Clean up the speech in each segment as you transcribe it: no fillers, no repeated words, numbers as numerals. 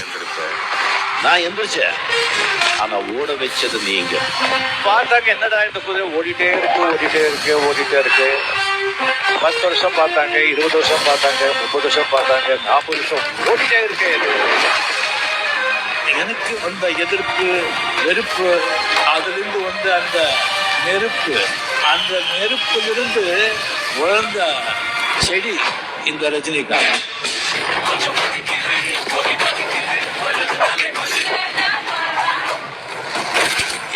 எந்திருப்பேன். நான் எந்திரிச்சேன், ஆனா ஓட வச்சது நீங்க. பார்த்தாங்க என்னடா இந்த குதிரை ஓடிட்டே இருக்கு. 10 வருஷம் பார்த்தாங்க, 20 வருஷம் பார்த்தாங்க, 30 வருஷம் பார்த்தாங்க, 40 வருஷம் ஓடிட்டே இருக்கு. எனக்கு வந்த எதிர்ப்பு, வெறுப்பு, அதிலிருந்து வந்த அந்த நெருப்பு, அந்த நெருப்பிலிருந்து வளர்ந்த செடி இந்த ரஜினிகாந்த்.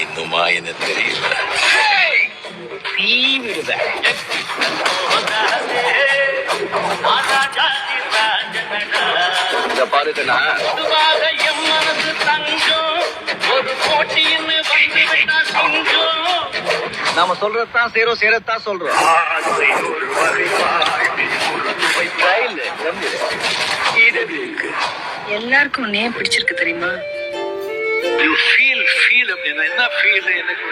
இன்னுமா என்ன தெரியல. இத பாருங்கண்ணா, நாம சொல்றதான் சேரும், சேரத்தான் சொல்றோம். எல்லாருக்கும் உன்னையே பிடிச்சிருக்கு தெரியுமா? என்ன ஃபீல் எனக்கு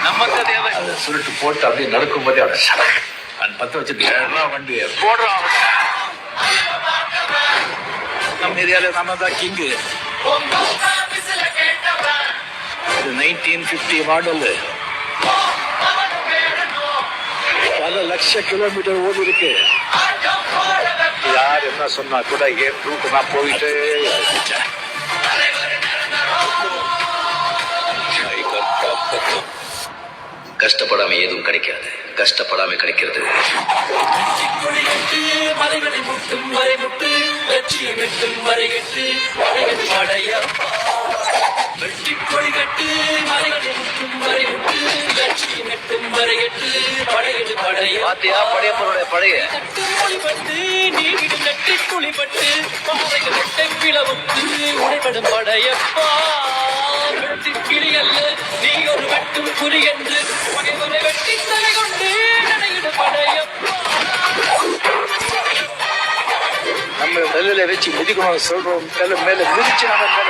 நம்ம தேவை. சுருட்டு போட்டு அப்படியே நடக்கும் போதே அந்த 10 வச்சுட்டு வண்டி போடுறோம். நம்ம ஏரியால நாம தான் கிங்கு. 1950 மாடல், பல லட்ச கிலோமீட்டர் ஓடி இருக்கு. யார் என்ன சொன்னா கூட ஏன் ரூட் நான் போயிட்டு கஷ்டப்படாம எதுவும் கிடைக்காது, கஷ்டப்படாம கிடைக்கிறது. மலைகளை முட்டும் வரை முட்டு, லட்சியம் எட்டும் வரை எட்டு, வெற்றி கொடி கட்டு. மலைகளை முட்டும் வரை முட்டு, லட்சியம் எட்டும் வரை எட்டு, படையெடு படைய. பாத்தியா படையப்பனுடைய படைய மொழிபட்டு நீவிடும் நெற்றி குழிபட்டு, பாறைகள் வெட்டை பிளவுக்கு உடைபடும் படையப்பா. வெற்றி கிளி அல்ல நீ ஒரு வெட்டும் புலி என்று பகைவரை வெட்டி தலை கொண்டு நடையிடு படையப்பா. நம்ம நெல்லில வச்சு மிதிக்கணும் சொல்றோம். மேல மிதிச்சு நம்ம மேல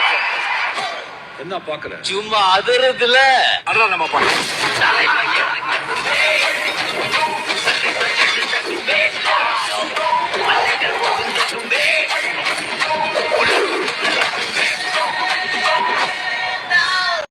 என்ன பாக்குற? சும்மா அதிரத்துல அதான் நம்ம பாக்குறோம்.